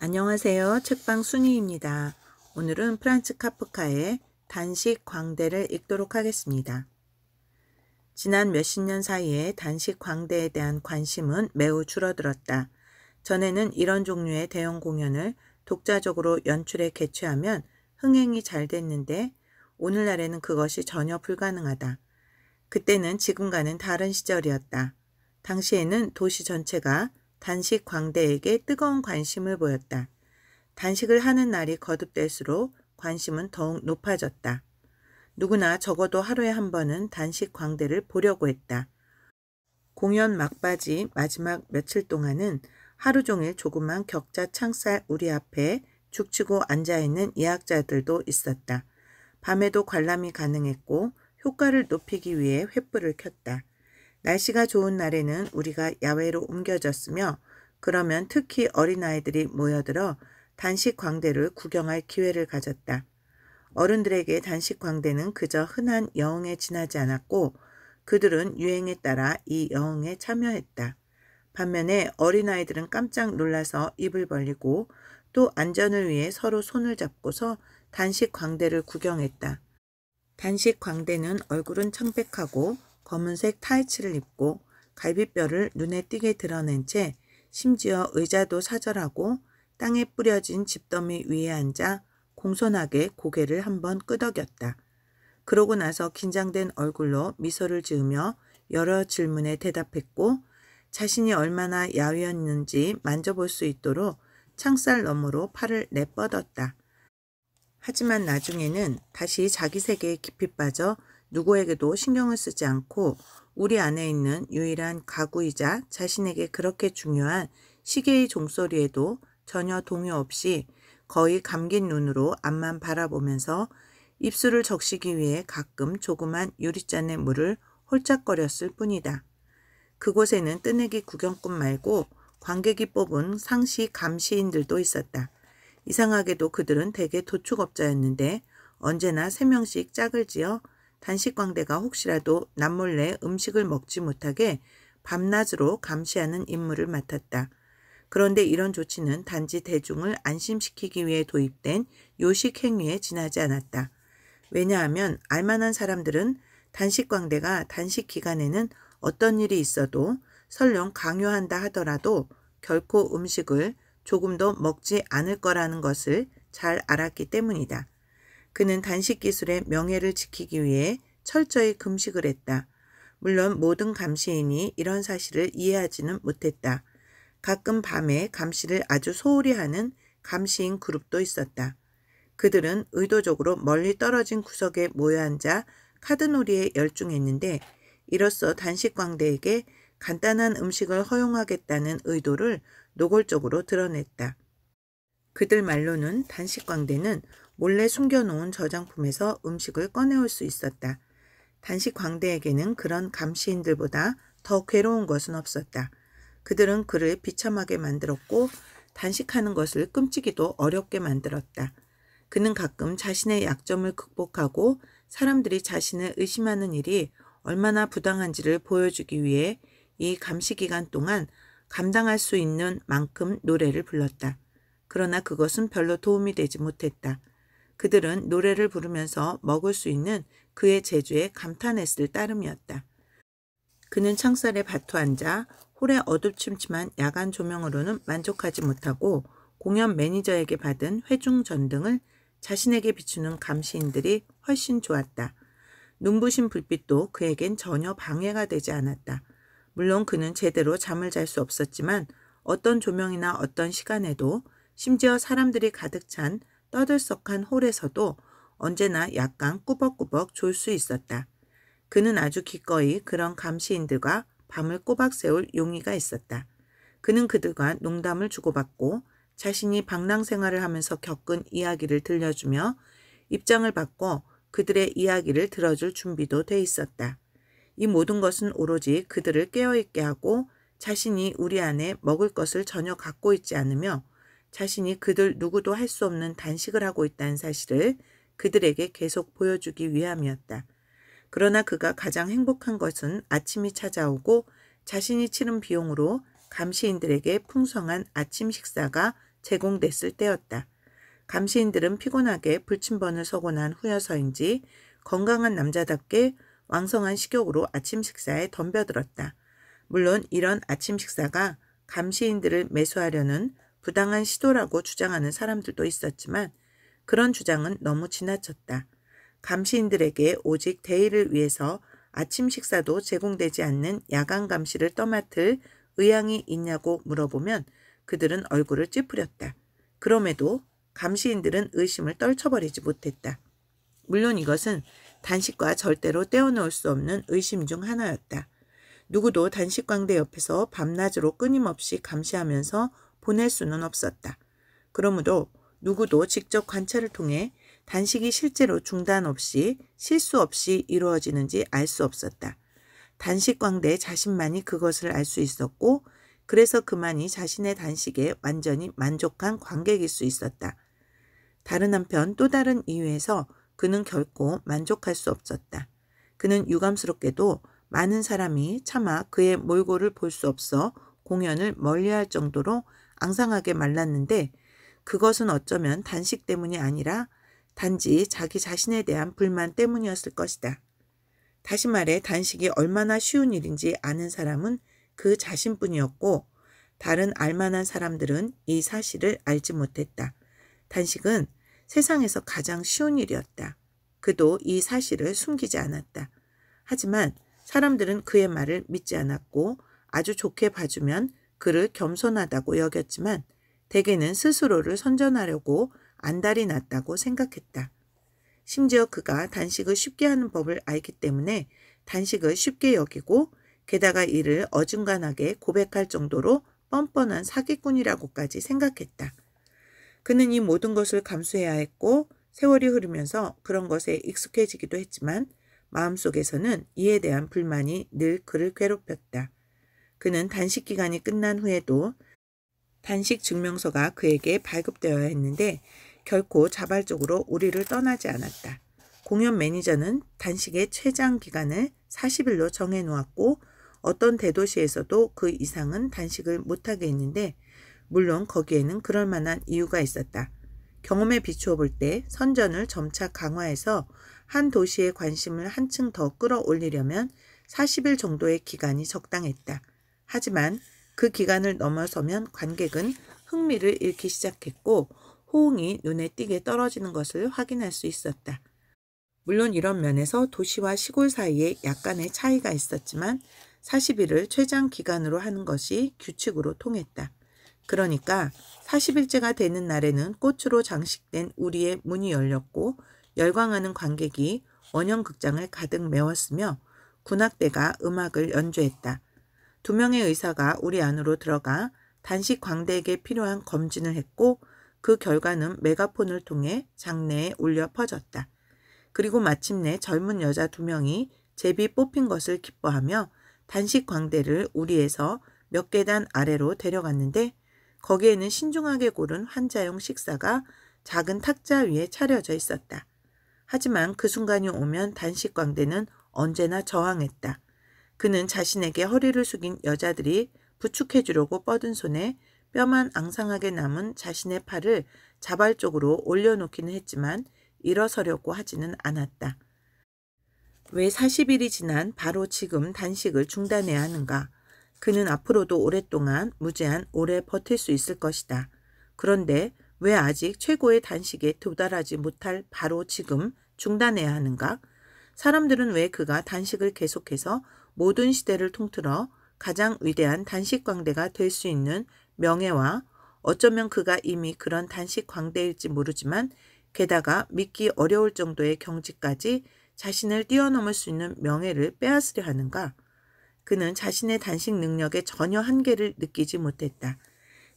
안녕하세요. 책방 순이입니다. 오늘은 프란츠 카프카의 단식 광대를 읽도록 하겠습니다. 지난 몇십 년 사이에 단식 광대에 대한 관심은 매우 줄어들었다. 전에는 이런 종류의 대형 공연을 독자적으로 연출해 개최하면 흥행이 잘 됐는데 오늘날에는 그것이 전혀 불가능하다. 그때는 지금과는 다른 시절이었다. 당시에는 도시 전체가 단식 광대에게 뜨거운 관심을 보였다. 단식을 하는 날이 거듭될수록 관심은 더욱 높아졌다. 누구나 적어도 하루에 한 번은 단식 광대를 보려고 했다. 공연 막바지 마지막 며칠 동안은 하루 종일 조그만 격자 창살 우리 앞에 죽치고 앉아있는 예약자들도 있었다. 밤에도 관람이 가능했고 효과를 높이기 위해 횃불을 켰다. 날씨가 좋은 날에는 우리가 야외로 옮겨졌으며 그러면 특히 어린아이들이 모여들어 단식 광대를 구경할 기회를 가졌다. 어른들에게 단식 광대는 그저 흔한 여흥에 지나지 않았고 그들은 유행에 따라 이 여흥에 참여했다. 반면에 어린아이들은 깜짝 놀라서 입을 벌리고 또 안전을 위해 서로 손을 잡고서 단식 광대를 구경했다. 단식 광대는 얼굴은 청백하고 검은색 타이츠를 입고 갈비뼈를 눈에 띄게 드러낸 채 심지어 의자도 사절하고 땅에 뿌려진 집더미 위에 앉아 공손하게 고개를 한번 끄덕였다. 그러고 나서 긴장된 얼굴로 미소를 지으며 여러 질문에 대답했고 자신이 얼마나 야위었는지 만져볼 수 있도록 창살 너머로 팔을 내뻗었다. 하지만 나중에는 다시 자기 세계에 깊이 빠져 누구에게도 신경을 쓰지 않고 우리 안에 있는 유일한 가구이자 자신에게 그렇게 중요한 시계의 종소리에도 전혀 동요 없이 거의 감긴 눈으로 앞만 바라보면서 입술을 적시기 위해 가끔 조그만 유리잔의 물을 홀짝거렸을 뿐이다. 그곳에는 뜨내기 구경꾼 말고 관객이 뽑은 상시 감시인들도 있었다. 이상하게도 그들은 대개 도축업자였는데 언제나 3명씩 짝을 지어 단식광대가 혹시라도 남몰래 음식을 먹지 못하게 밤낮으로 감시하는 임무를 맡았다. 그런데 이런 조치는 단지 대중을 안심시키기 위해 도입된 요식 행위에 지나지 않았다. 왜냐하면 알만한 사람들은 단식광대가 단식 기간에는 어떤 일이 있어도 설령 강요한다 하더라도 결코 음식을 조금도 먹지 않을 거라는 것을 잘 알았기 때문이다. 그는 단식 기술의 명예를 지키기 위해 철저히 금식을 했다. 물론 모든 감시인이 이런 사실을 이해하지는 못했다. 가끔 밤에 감시를 아주 소홀히 하는 감시인 그룹도 있었다. 그들은 의도적으로 멀리 떨어진 구석에 모여 앉아 카드놀이에 열중했는데 이로써 단식광대에게 간단한 음식을 허용하겠다는 의도를 노골적으로 드러냈다. 그들 말로는 단식광대는 몰래 숨겨놓은 저장품에서 음식을 꺼내올 수 있었다. 단식광대에게는 그런 감시인들보다 더 괴로운 것은 없었다. 그들은 그를 비참하게 만들었고 단식하는 것을 끔찍이도 어렵게 만들었다. 그는 가끔 자신의 약점을 극복하고 사람들이 자신을 의심하는 일이 얼마나 부당한지를 보여주기 위해 이 감시 기간 동안 감당할 수 있는 만큼 노래를 불렀다. 그러나 그것은 별로 도움이 되지 못했다. 그들은 노래를 부르면서 먹을 수 있는 그의 재주에 감탄했을 따름이었다. 그는 창살에 바투 앉아 홀의 어둡침침한 야간 조명으로는 만족하지 못하고 공연 매니저에게 받은 회중 전등을 자신에게 비추는 감시인들이 훨씬 좋았다. 눈부신 불빛도 그에겐 전혀 방해가 되지 않았다. 물론 그는 제대로 잠을 잘 수 없었지만 어떤 조명이나 어떤 시간에도 심지어 사람들이 가득 찬 떠들썩한 홀에서도 언제나 약간 꾸벅꾸벅 졸 수 있었다. 그는 아주 기꺼이 그런 감시인들과 밤을 꼬박 새울 용의가 있었다. 그는 그들과 농담을 주고받고 자신이 방랑 생활을 하면서 겪은 이야기를 들려주며 입장을 바꿔 그들의 이야기를 들어줄 준비도 돼 있었다. 이 모든 것은 오로지 그들을 깨어있게 하고 자신이 우리 안에 먹을 것을 전혀 갖고 있지 않으며 자신이 그들 누구도 할 수 없는 단식을 하고 있다는 사실을 그들에게 계속 보여주기 위함이었다. 그러나 그가 가장 행복한 것은 아침이 찾아오고 자신이 치른 비용으로 감시인들에게 풍성한 아침 식사가 제공됐을 때였다. 감시인들은 피곤하게 불침번을 서고 난 후여서인지 건강한 남자답게 왕성한 식욕으로 아침 식사에 덤벼들었다. 물론 이런 아침 식사가 감시인들을 매수하려는 부당한 시도라고 주장하는 사람들도 있었지만 그런 주장은 너무 지나쳤다. 감시인들에게 오직 대의를 위해서 아침 식사도 제공되지 않는 야간 감시를 떠맡을 의향이 있냐고 물어보면 그들은 얼굴을 찌푸렸다. 그럼에도 감시인들은 의심을 떨쳐버리지 못했다. 물론 이것은 단식과 절대로 떼어놓을 수 없는 의심 중 하나였다. 누구도 단식광대 옆에서 밤낮으로 끊임없이 감시하면서 보낼 수는 없었다. 그러므로 누구도 직접 관찰을 통해 단식이 실제로 중단 없이 실수 없이 이루어지는지 알 수 없었다. 단식광대 자신만이 그것을 알 수 있었고 그래서 그만이 자신의 단식에 완전히 만족한 관객일 수 있었다. 다른 한편 또 다른 이유에서 그는 결코 만족할 수 없었다. 그는 유감스럽게도 많은 사람이 차마 그의 몰골을 볼 수 없어 공연을 멀리할 정도로 앙상하게 말랐는데 그것은 어쩌면 단식 때문이 아니라 단지 자기 자신에 대한 불만 때문이었을 것이다. 다시 말해 단식이 얼마나 쉬운 일인지 아는 사람은 그 자신뿐이었고 다른 알만한 사람들은 이 사실을 알지 못했다. 단식은 세상에서 가장 쉬운 일이었다. 그도 이 사실을 숨기지 않았다. 하지만 사람들은 그의 말을 믿지 않았고 아주 좋게 봐주면 그를 겸손하다고 여겼지만 대개는 스스로를 선전하려고 안달이 났다고 생각했다. 심지어 그가 단식을 쉽게 하는 법을 알기 때문에 단식을 쉽게 여기고 게다가 이를 어중간하게 고백할 정도로 뻔뻔한 사기꾼이라고까지 생각했다. 그는 이 모든 것을 감수해야 했고 세월이 흐르면서 그런 것에 익숙해지기도 했지만 마음속에서는 이에 대한 불만이 늘 그를 괴롭혔다. 그는 단식 기간이 끝난 후에도 단식 증명서가 그에게 발급되어야 했는데 결코 자발적으로 우리를 떠나지 않았다. 공연 매니저는 단식의 최장 기간을 40일로 정해놓았고 어떤 대도시에서도 그 이상은 단식을 못하게 했는데 물론 거기에는 그럴 만한 이유가 있었다. 경험에 비추어 볼 때 선전을 점차 강화해서 한 도시의 관심을 한층 더 끌어올리려면 40일 정도의 기간이 적당했다. 하지만 그 기간을 넘어서면 관객은 흥미를 잃기 시작했고 호응이 눈에 띄게 떨어지는 것을 확인할 수 있었다. 물론 이런 면에서 도시와 시골 사이에 약간의 차이가 있었지만 40일을 최장 기간으로 하는 것이 규칙으로 통했다. 그러니까 40일째가 되는 날에는 꽃으로 장식된 우리의 문이 열렸고 열광하는 관객이 원형극장을 가득 메웠으며 군악대가 음악을 연주했다. 2명의 의사가 우리 안으로 들어가 단식 광대에게 필요한 검진을 했고 그 결과는 메가폰을 통해 장내에 울려 퍼졌다. 그리고 마침내 젊은 여자 2명이 제비 뽑힌 것을 기뻐하며 단식 광대를 우리에서 몇 계단 아래로 데려갔는데 거기에는 신중하게 고른 환자용 식사가 작은 탁자 위에 차려져 있었다. 하지만 그 순간이 오면 단식 광대는 언제나 저항했다. 그는 자신에게 허리를 숙인 여자들이 부축해 주려고 뻗은 손에 뼈만 앙상하게 남은 자신의 팔을 자발적으로 올려놓기는 했지만 일어서려고 하지는 않았다. 왜 40일이 지난 바로 지금 단식을 중단해야 하는가? 그는 앞으로도 오랫동안 무제한 오래 버틸 수 있을 것이다. 그런데 왜 아직 최고의 단식에 도달하지 못할 바로 지금 중단해야 하는가? 사람들은 왜 그가 단식을 계속해서 모든 시대를 통틀어 가장 위대한 단식 광대가 될 수 있는 명예와 어쩌면 그가 이미 그런 단식 광대일지 모르지만 게다가 믿기 어려울 정도의 경지까지 자신을 뛰어넘을 수 있는 명예를 빼앗으려 하는가? 그는 자신의 단식 능력에 전혀 한계를 느끼지 못했다.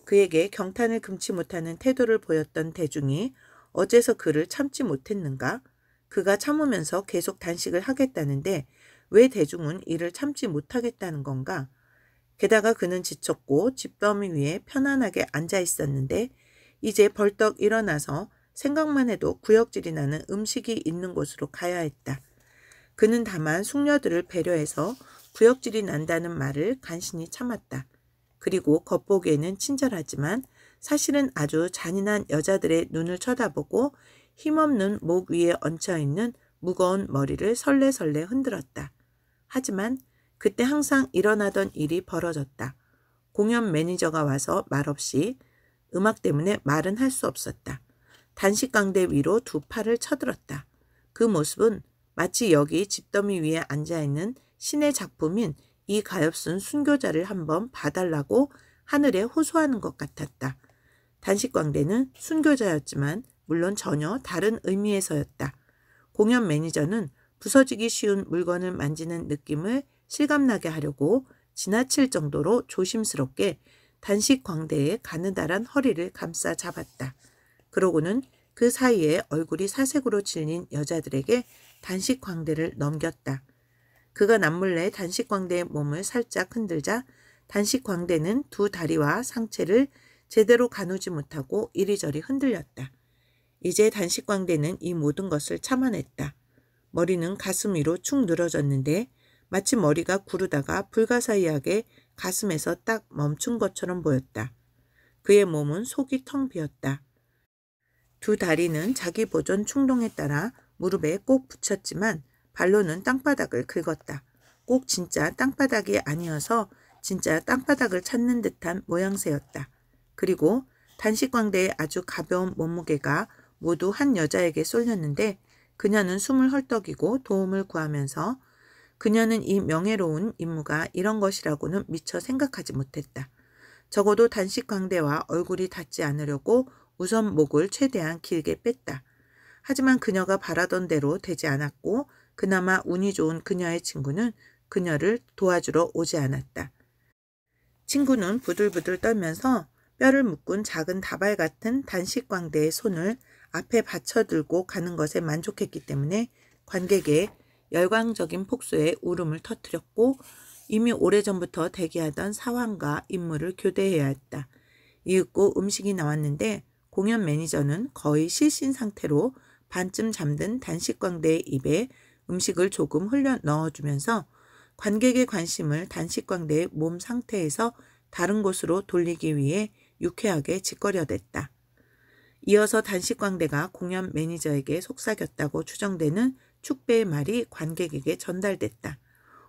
그에게 경탄을 금치 못하는 태도를 보였던 대중이 어째서 그를 참지 못했는가? 그가 참으면서 계속 단식을 하겠다는데 왜 대중은 이를 참지 못하겠다는 건가? 게다가 그는 지쳤고 집더미 위에 편안하게 앉아 있었는데 이제 벌떡 일어나서 생각만 해도 구역질이 나는 음식이 있는 곳으로 가야 했다. 그는 다만 숙녀들을 배려해서 구역질이 난다는 말을 간신히 참았다. 그리고 겉보기에는 친절하지만 사실은 아주 잔인한 여자들의 눈을 쳐다보고 힘없는 목 위에 얹혀있는 무거운 머리를 설레설레 흔들었다. 하지만 그때 항상 일어나던 일이 벌어졌다. 공연 매니저가 와서 말없이 음악 때문에 말은 할 수 없었다. 단식 광대 위로 두 팔을 쳐들었다. 그 모습은 마치 여기 집더미 위에 앉아있는 신의 작품인 이 가엾은 순교자를 한번 봐달라고 하늘에 호소하는 것 같았다. 단식 광대는 순교자였지만 물론 전혀 다른 의미에서였다. 공연 매니저는 부서지기 쉬운 물건을 만지는 느낌을 실감나게 하려고 지나칠 정도로 조심스럽게 단식 광대의 가느다란 허리를 감싸 잡았다. 그러고는 그 사이에 얼굴이 사색으로 질린 여자들에게 단식 광대를 넘겼다. 그가 남몰래 단식 광대의 몸을 살짝 흔들자 단식 광대는 두 다리와 상체를 제대로 가누지 못하고 이리저리 흔들렸다. 이제 단식 광대는 이 모든 것을 참아냈다. 머리는 가슴 위로 축 늘어졌는데 마치 머리가 구르다가 불가사의하게 가슴에서 딱 멈춘 것처럼 보였다. 그의 몸은 속이 텅 비었다. 두 다리는 자기 보존 충동에 따라 무릎에 꼭 붙였지만 발로는 땅바닥을 긁었다. 꼭 진짜 땅바닥이 아니어서 진짜 땅바닥을 찾는 듯한 모양새였다. 그리고 단식 광대의 아주 가벼운 몸무게가 모두 한 여자에게 쏠렸는데 그녀는 숨을 헐떡이고 도움을 구하면서 그녀는 이 명예로운 임무가 이런 것이라고는 미처 생각하지 못했다. 적어도 단식 광대와 얼굴이 닿지 않으려고 우선 목을 최대한 길게 뺐다. 하지만 그녀가 바라던 대로 되지 않았고 그나마 운이 좋은 그녀의 친구는 그녀를 도와주러 오지 않았다. 친구는 부들부들 떨면서 뼈를 묶은 작은 다발 같은 단식 광대의 손을 앞에 받쳐들고 가는 것에 만족했기 때문에 관객의 열광적인 폭소에 울음을 터뜨렸고 이미 오래전부터 대기하던 사황과 임무를 교대해야 했다. 이윽고 음식이 나왔는데 공연 매니저는 거의 실신 상태로 반쯤 잠든 단식 광대의 입에 음식을 조금 흘려 넣어주면서 관객의 관심을 단식 광대의 몸 상태에서 다른 곳으로 돌리기 위해 유쾌하게 짓거려댔다. 이어서 단식 광대가 공연 매니저에게 속삭였다고 추정되는 축배의 말이 관객에게 전달됐다.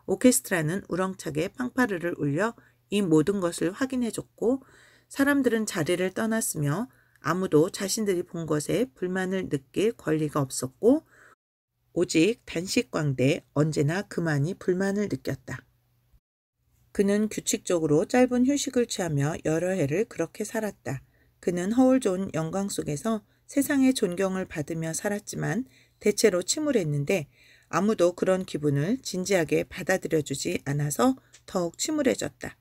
오케스트라는 우렁차게 팡파르를 울려 이 모든 것을 확인해줬고 사람들은 자리를 떠났으며 아무도 자신들이 본 것에 불만을 느낄 권리가 없었고 오직 단식 광대 언제나 그만이 불만을 느꼈다. 그는 규칙적으로 짧은 휴식을 취하며 여러 해를 그렇게 살았다. 그는 허울 좋은 영광 속에서 세상의 존경을 받으며 살았지만 대체로 침울했는데 아무도 그런 기분을 진지하게 받아들여주지 않아서 더욱 침울해졌다.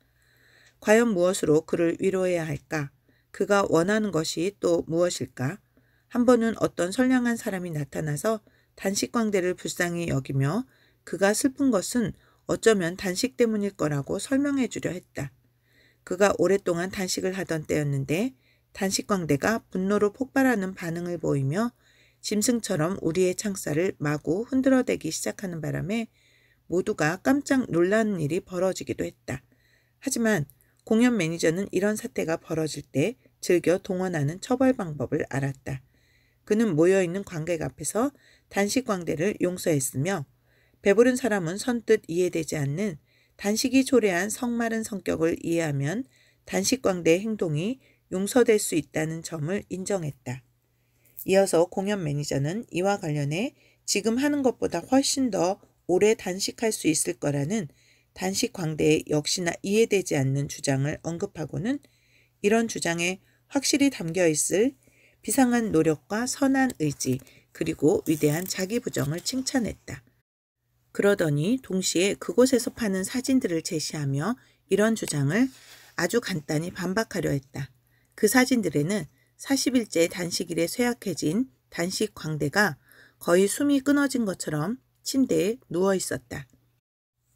과연 무엇으로 그를 위로해야 할까? 그가 원하는 것이 또 무엇일까? 한 번은 어떤 선량한 사람이 나타나서 단식 광대를 불쌍히 여기며 그가 슬픈 것은 어쩌면 단식 때문일 거라고 설명해 주려 했다. 그가 오랫동안 단식을 하던 때였는데 단식 광대가 분노로 폭발하는 반응을 보이며 짐승처럼 우리의 창살을 마구 흔들어대기 시작하는 바람에 모두가 깜짝 놀라는 일이 벌어지기도 했다. 하지만 공연 매니저는 이런 사태가 벌어질 때 즐겨 동원하는 처벌 방법을 알았다. 그는 모여있는 관객 앞에서 단식 광대를 용서했으며 배부른 사람은 선뜻 이해되지 않는 단식이 초래한 성마른 성격을 이해하면 단식 광대의 행동이 용서될 수 있다는 점을 인정했다. 이어서 공연 매니저는 이와 관련해 지금 하는 것보다 훨씬 더 오래 단식할 수 있을 거라는 단식 광대의 역시나 이해되지 않는 주장을 언급하고는 이런 주장에 확실히 담겨 있을 비상한 노력과 선한 의지 그리고 위대한 자기 부정을 칭찬했다. 그러더니 동시에 그곳에서 파는 사진들을 제시하며 이런 주장을 아주 간단히 반박하려 했다. 그 사진들에는 40일째 단식일에 쇠약해진 단식 광대가 거의 숨이 끊어진 것처럼 침대에 누워 있었다.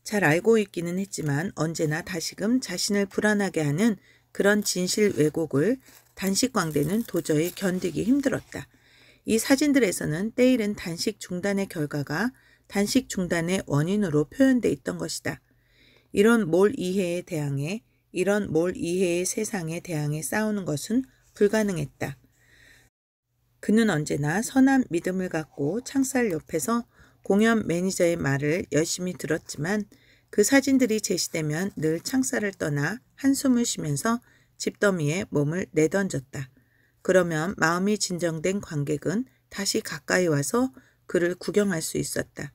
잘 알고 있기는 했지만 언제나 다시금 자신을 불안하게 하는 그런 진실 왜곡을 단식 광대는 도저히 견디기 힘들었다. 이 사진들에서는 때이른 단식 중단의 결과가 단식 중단의 원인으로 표현돼 있던 것이다. 이런 몰 이해의 세상에 대항해 싸우는 것은 불가능했다. 그는 언제나 선한 믿음을 갖고 창살 옆에서 공연 매니저의 말을 열심히 들었지만 그 사진들이 제시되면 늘 창살을 떠나 한숨을 쉬면서 집더미에 몸을 내던졌다. 그러면 마음이 진정된 관객은 다시 가까이 와서 그를 구경할 수 있었다.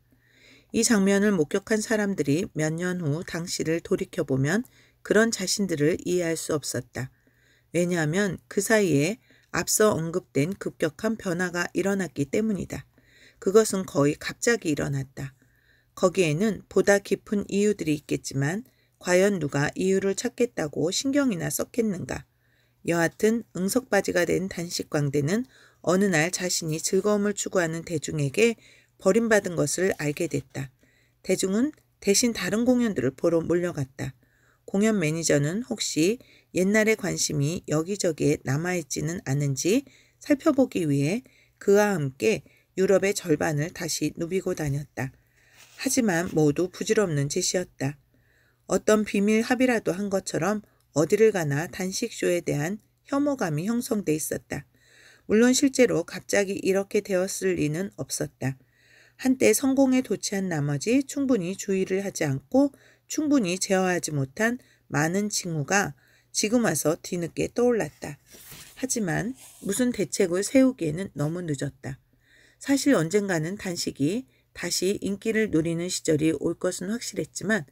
이 장면을 목격한 사람들이 몇 년 후 당시를 돌이켜보면 그런 자신들을 이해할 수 없었다. 왜냐하면 그 사이에 앞서 언급된 급격한 변화가 일어났기 때문이다. 그것은 거의 갑자기 일어났다. 거기에는 보다 깊은 이유들이 있겠지만 과연 누가 이유를 찾겠다고 신경이나 썼겠는가. 여하튼 응석바지가 된 단식광대는 어느 날 자신이 즐거움을 추구하는 대중에게 버림받은 것을 알게 됐다. 대중은 대신 다른 공연들을 보러 몰려갔다. 공연 매니저는 혹시 옛날의 관심이 여기저기에 남아있지는 않은지 살펴보기 위해 그와 함께 유럽의 절반을 다시 누비고 다녔다. 하지만 모두 부질없는 짓이었다. 어떤 비밀 합의라도 한 것처럼 어디를 가나 단식쇼에 대한 혐오감이 형성돼 있었다. 물론 실제로 갑자기 이렇게 되었을 리는 없었다. 한때 성공에 도취한 나머지 충분히 주의를 하지 않고 충분히 제어하지 못한 많은 징후가 지금 와서 뒤늦게 떠올랐다. 하지만 무슨 대책을 세우기에는 너무 늦었다. 사실 언젠가는 단식이 다시 인기를 누리는 시절이 올 것은 확실했지만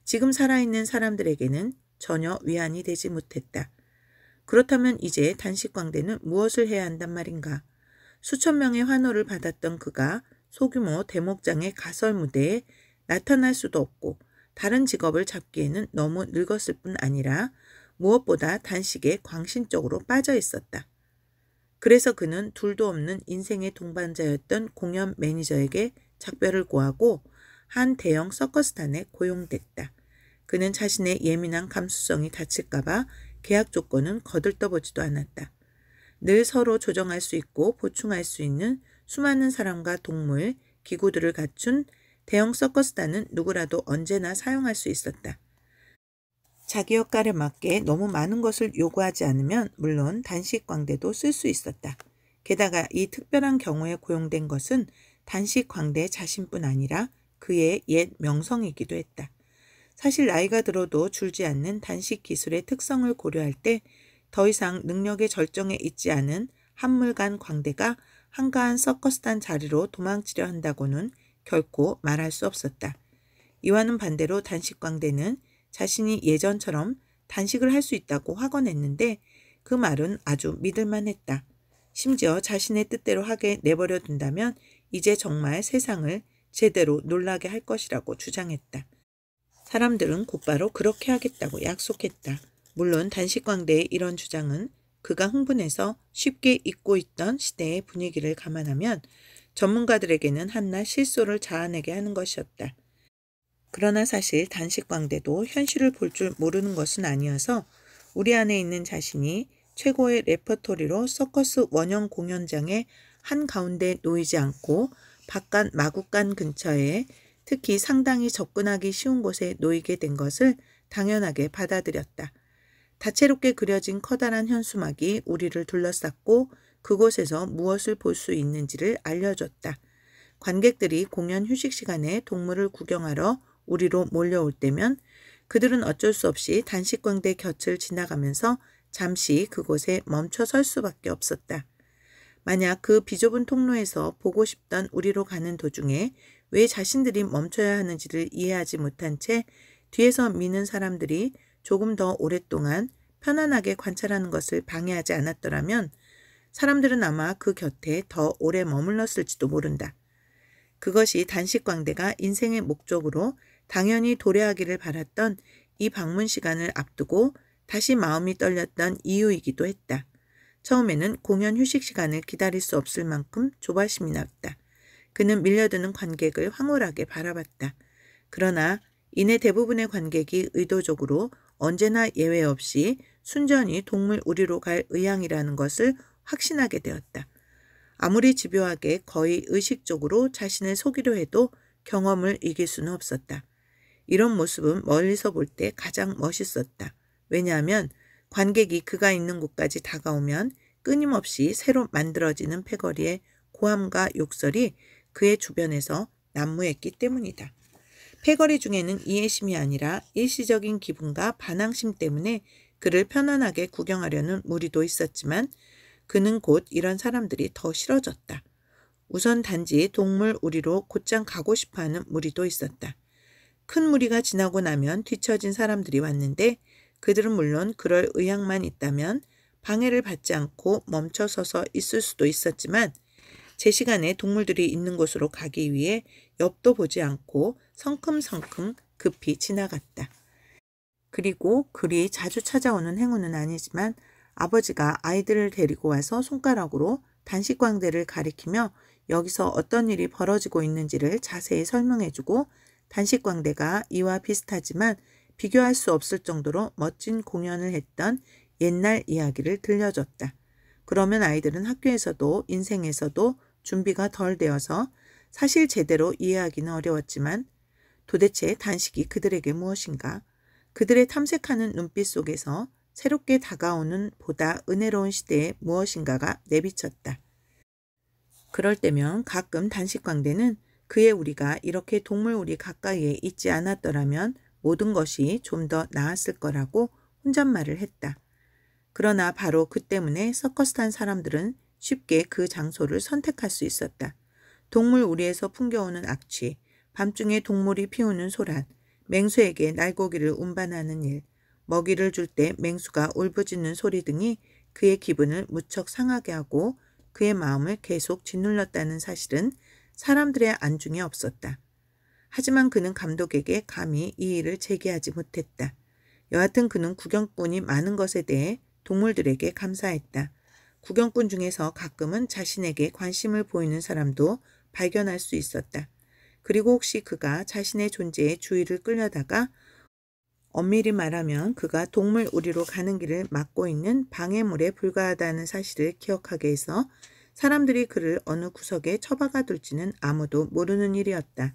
지금 살아있는 사람들에게는 전혀 위안이 되지 못했다. 그렇다면 이제 단식광대는 무엇을 해야 한단 말인가? 수천 명의 환호를 받았던 그가 소규모 대목장의 가설 무대에 나타날 수도 없고 다른 직업을 잡기에는 너무 늙었을 뿐 아니라 무엇보다 단식에 광신적으로 빠져 있었다. 그래서 그는 둘도 없는 인생의 동반자였던 공연 매니저에게 작별을 고하고 한 대형 서커스단에 고용됐다. 그는 자신의 예민한 감수성이 다칠까봐 계약 조건은 거들떠보지도 않았다. 늘 서로 조정할 수 있고 보충할 수 있는 수많은 사람과 동물, 기구들을 갖춘 대형 서커스단은 누구라도 언제나 사용할 수 있었다. 자기 역할에 맞게 너무 많은 것을 요구하지 않으면 물론 단식광대도 쓸 수 있었다. 게다가 이 특별한 경우에 고용된 것은 단식광대 자신뿐 아니라 그의 옛 명성이기도 했다. 사실 나이가 들어도 줄지 않는 단식 기술의 특성을 고려할 때 더 이상 능력의 절정에 있지 않은 한물간 광대가 한가한 서커스단 자리로 도망치려 한다고는 결코 말할 수 없었다. 이와는 반대로 단식광대는 자신이 예전처럼 단식을 할 수 있다고 확언했는데 그 말은 아주 믿을만했다. 심지어 자신의 뜻대로 하게 내버려 둔다면 이제 정말 세상을 제대로 놀라게 할 것이라고 주장했다. 사람들은 곧바로 그렇게 하겠다고 약속했다. 물론 단식광대의 이런 주장은 그가 흥분해서 쉽게 잊고 있던 시대의 분위기를 감안하면 전문가들에게는 한낱 실소를 자아내게 하는 것이었다. 그러나 사실 단식광대도 현실을 볼 줄 모르는 것은 아니어서 우리 안에 있는 자신이 최고의 레퍼토리로 서커스 원형 공연장의 한가운데 놓이지 않고 바깥 마구간 근처에 특히 상당히 접근하기 쉬운 곳에 놓이게 된 것을 당연하게 받아들였다. 다채롭게 그려진 커다란 현수막이 우리를 둘러쌌고 그곳에서 무엇을 볼 수 있는지를 알려줬다. 관객들이 공연 휴식 시간에 동물을 구경하러 우리로 몰려올 때면 그들은 어쩔 수 없이 단식광대 곁을 지나가면서 잠시 그곳에 멈춰 설 수밖에 없었다. 만약 그 비좁은 통로에서 보고 싶던 우리로 가는 도중에 왜 자신들이 멈춰야 하는지를 이해하지 못한 채 뒤에서 미는 사람들이 조금 더 오랫동안 편안하게 관찰하는 것을 방해하지 않았더라면 사람들은 아마 그 곁에 더 오래 머물렀을지도 모른다. 그것이 단식광대가 인생의 목적으로 당연히 도래하기를 바랐던 이 방문 시간을 앞두고 다시 마음이 떨렸던 이유이기도 했다. 처음에는 공연 휴식 시간을 기다릴 수 없을 만큼 조바심이 났다. 그는 밀려드는 관객을 황홀하게 바라봤다. 그러나 이내 대부분의 관객이 의도적으로 언제나 예외 없이 순전히 동물 우리로 갈 의향이라는 것을 확신하게 되었다. 아무리 집요하게 거의 의식적으로 자신을 속이려 해도 경험을 이길 수는 없었다. 이런 모습은 멀리서 볼 때 가장 멋있었다. 왜냐하면 관객이 그가 있는 곳까지 다가오면 끊임없이 새로 만들어지는 패거리의 고함과 욕설이 그의 주변에서 난무했기 때문이다. 패거리 중에는 이해심이 아니라 일시적인 기분과 반항심 때문에 그를 편안하게 구경하려는 무리도 있었지만 그는 곧 이런 사람들이 더 싫어졌다. 우선 단지 동물 우리로 곧장 가고 싶어하는 무리도 있었다. 큰 무리가 지나고 나면 뒤처진 사람들이 왔는데 그들은 물론 그럴 의향만 있다면 방해를 받지 않고 멈춰서서 있을 수도 있었지만 제 시간에 동물들이 있는 곳으로 가기 위해 옆도 보지 않고 성큼성큼 급히 지나갔다. 그리고 그리 자주 찾아오는 행운은 아니지만 아버지가 아이들을 데리고 와서 손가락으로 단식광대를 가리키며 여기서 어떤 일이 벌어지고 있는지를 자세히 설명해주고 단식광대가 이와 비슷하지만 비교할 수 없을 정도로 멋진 공연을 했던 옛날 이야기를 들려줬다. 그러면 아이들은 학교에서도 인생에서도 준비가 덜 되어서 사실 제대로 이해하기는 어려웠지만 도대체 단식이 그들에게 무엇인가? 그들의 탐색하는 눈빛 속에서 새롭게 다가오는 보다 은혜로운 시대에 무엇인가가 내비쳤다. 그럴 때면 가끔 단식광대는 그의 우리가 이렇게 동물 우리 가까이에 있지 않았더라면 모든 것이 좀 더 나았을 거라고 혼잣말을 했다. 그러나 바로 그 때문에 서커스 탄 사람들은 쉽게 그 장소를 선택할 수 있었다. 동물 우리에서 풍겨오는 악취, 밤중에 동물이 피우는 소란, 맹수에게 날고기를 운반하는 일, 먹이를 줄 때 맹수가 울부짖는 소리 등이 그의 기분을 무척 상하게 하고 그의 마음을 계속 짓눌렀다는 사실은 사람들의 안중에 없었다. 하지만 그는 감독에게 감히 이 일을 제기하지 못했다. 여하튼 그는 구경꾼이 많은 것에 대해 동물들에게 감사했다. 구경꾼 중에서 가끔은 자신에게 관심을 보이는 사람도 발견할 수 있었다. 그리고 혹시 그가 자신의 존재에 주의를 끌려다가 엄밀히 말하면 그가 동물 우리로 가는 길을 막고 있는 방해물에 불과하다는 사실을 기억하게 해서 사람들이 그를 어느 구석에 처박아 둘지는 아무도 모르는 일이었다.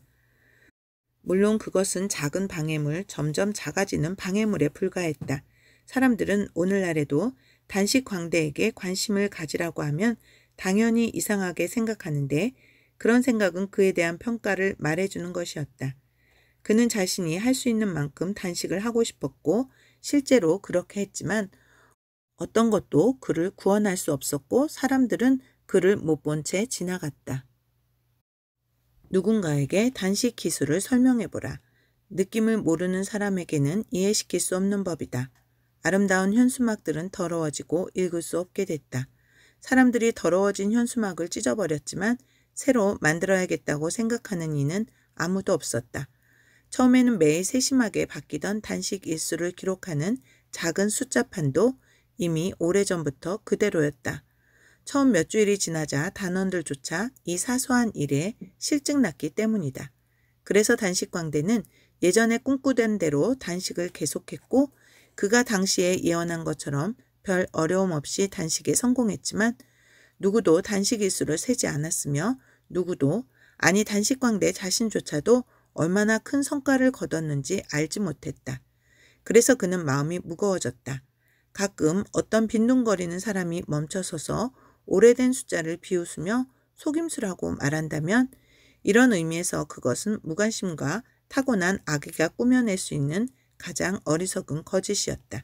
물론 그것은 작은 방해물, 점점 작아지는 방해물에 불과했다. 사람들은 오늘날에도 단식광대에게 관심을 가지라고 하면 당연히 이상하게 생각하는데 그런 생각은 그에 대한 평가를 말해주는 것이었다. 그는 자신이 할 수 있는 만큼 단식을 하고 싶었고 실제로 그렇게 했지만 어떤 것도 그를 구원할 수 없었고 사람들은 그를 못 본 채 지나갔다. 누군가에게 단식 기술을 설명해보라. 느낌을 모르는 사람에게는 이해시킬 수 없는 법이다. 아름다운 현수막들은 더러워지고 읽을 수 없게 됐다. 사람들이 더러워진 현수막을 찢어버렸지만 새로 만들어야겠다고 생각하는 이는 아무도 없었다. 처음에는 매일 세심하게 바뀌던 단식 일수를 기록하는 작은 숫자판도 이미 오래전부터 그대로였다. 처음 몇 주일이 지나자 단원들조차 이 사소한 일에 실증났기 때문이다. 그래서 단식광대는 예전에 꿈꾸던 대로 단식을 계속했고 그가 당시에 예언한 것처럼 별 어려움 없이 단식에 성공했지만 누구도 단식 일수를 세지 않았으며 누구도 아니 단식광대 자신조차도 얼마나 큰 성과를 거뒀는지 알지 못했다. 그래서 그는 마음이 무거워졌다. 가끔 어떤 빈둥거리는 사람이 멈춰서서 오래된 숫자를 비웃으며 속임수라고 말한다면 이런 의미에서 그것은 무관심과 타고난 악의가 꾸며낼 수 있는 가장 어리석은 거짓이었다.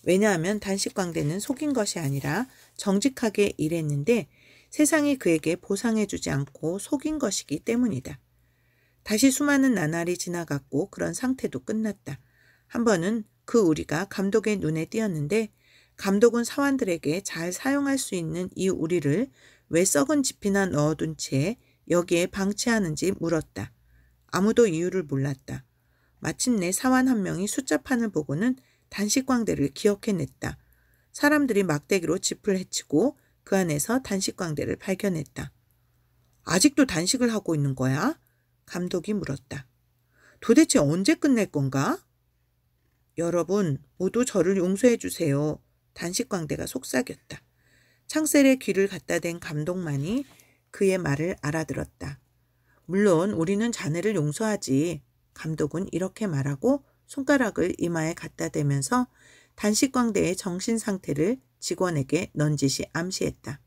왜냐하면 단식광대는 속인 것이 아니라 정직하게 일했는데 세상이 그에게 보상해주지 않고 속인 것이기 때문이다. 다시 수많은 나날이 지나갔고 그런 상태도 끝났다. 한 번은 그 우리가 감독의 눈에 띄었는데 감독은 사원들에게 잘 사용할 수 있는 이 우리를 왜 썩은 지피나 넣어둔 채 여기에 방치하는지 물었다. 아무도 이유를 몰랐다. 마침내 사원 한 명이 숫자판을 보고는 단식광대를 기억해냈다. 사람들이 막대기로 짚을 헤치고 그 안에서 단식광대를 발견했다. 아직도 단식을 하고 있는 거야? 감독이 물었다. 도대체 언제 끝낼 건가? 여러분 모두 저를 용서해 주세요. 단식광대가 속삭였다. 창셀에 귀를 갖다 댄 감독만이 그의 말을 알아들었다. 물론 우리는 자네를 용서하지. 감독은 이렇게 말하고 손가락을 이마에 갖다 대면서 단식광대의 정신 상태를 직원에게 넌지시 암시했다.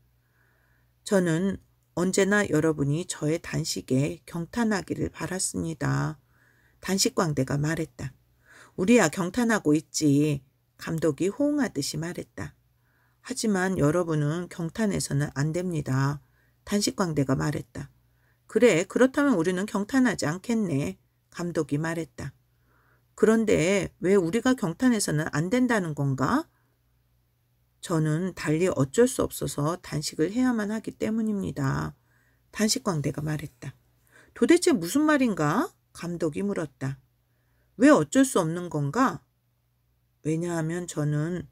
저는 언제나 여러분이 저의 단식에 경탄하기를 바랐습니다. 단식광대가 말했다. 우리야 경탄하고 있지. 감독이 호응하듯이 말했다. 하지만 여러분은 경탄해서는 안 됩니다. 단식광대가 말했다. 그래, 그렇다면 우리는 경탄하지 않겠네. 감독이 말했다. 그런데 왜 우리가 경탄해서는 안 된다는 건가? 저는 달리 어쩔 수 없어서 단식을 해야만 하기 때문입니다. 단식광대가 말했다. 도대체 무슨 말인가? 감독이 물었다. 왜 어쩔 수 없는 건가? 왜냐하면 저는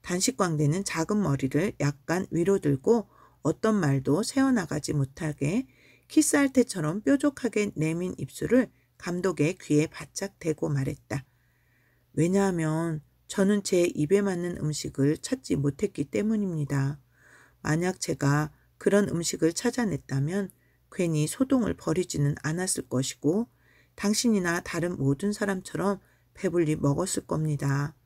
단식광대는 작은 머리를 약간 위로 들고 어떤 말도 새어나가지 못하게 키스할 때처럼 뾰족하게 내민 입술을 감독의 귀에 바짝 대고 말했다. 왜냐하면 저는 제 입에 맞는 음식을 찾지 못했기 때문입니다. 만약 제가 그런 음식을 찾아냈다면 괜히 소동을 벌이지는 않았을 것이고 당신이나 다른 모든 사람처럼 배불리 먹었을 겁니다.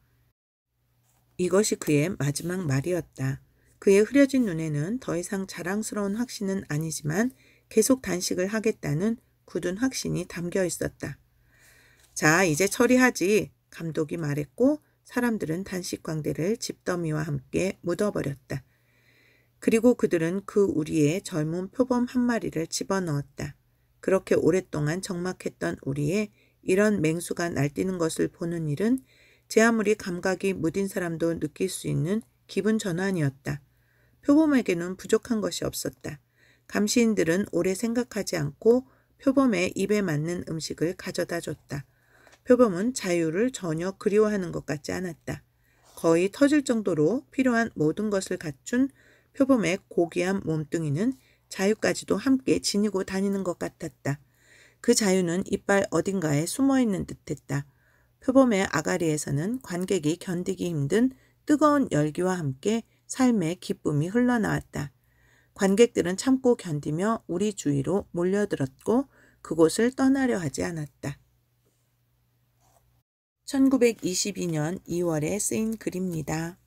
이것이 그의 마지막 말이었다. 그의 흐려진 눈에는 더 이상 자랑스러운 확신은 아니지만 계속 단식을 하겠다는 굳은 확신이 담겨 있었다. 자, 이제 처리하지. 감독이 말했고 사람들은 단식광대를 집더미와 함께 묻어버렸다. 그리고 그들은 그 우리의 젊은 표범 한 마리를 집어넣었다. 그렇게 오랫동안 적막했던 우리의 이런 맹수가 날뛰는 것을 보는 일은 제 아무리 감각이 무딘 사람도 느낄 수 있는 기분 전환이었다. 표범에게는 부족한 것이 없었다. 감시인들은 오래 생각하지 않고 표범의 입에 맞는 음식을 가져다 줬다. 표범은 자유를 전혀 그리워하는 것 같지 않았다. 거의 터질 정도로 필요한 모든 것을 갖춘 표범의 고귀한 몸뚱이는 자유까지도 함께 지니고 다니는 것 같았다. 그 자유는 이빨 어딘가에 숨어있는 듯했다. 표범의 아가리에서는 관객이 견디기 힘든 뜨거운 열기와 함께 삶의 기쁨이 흘러나왔다. 관객들은 참고 견디며 우리 주위로 몰려들었고 그곳을 떠나려 하지 않았다. 1922년 2월에 쓰인 글입니다.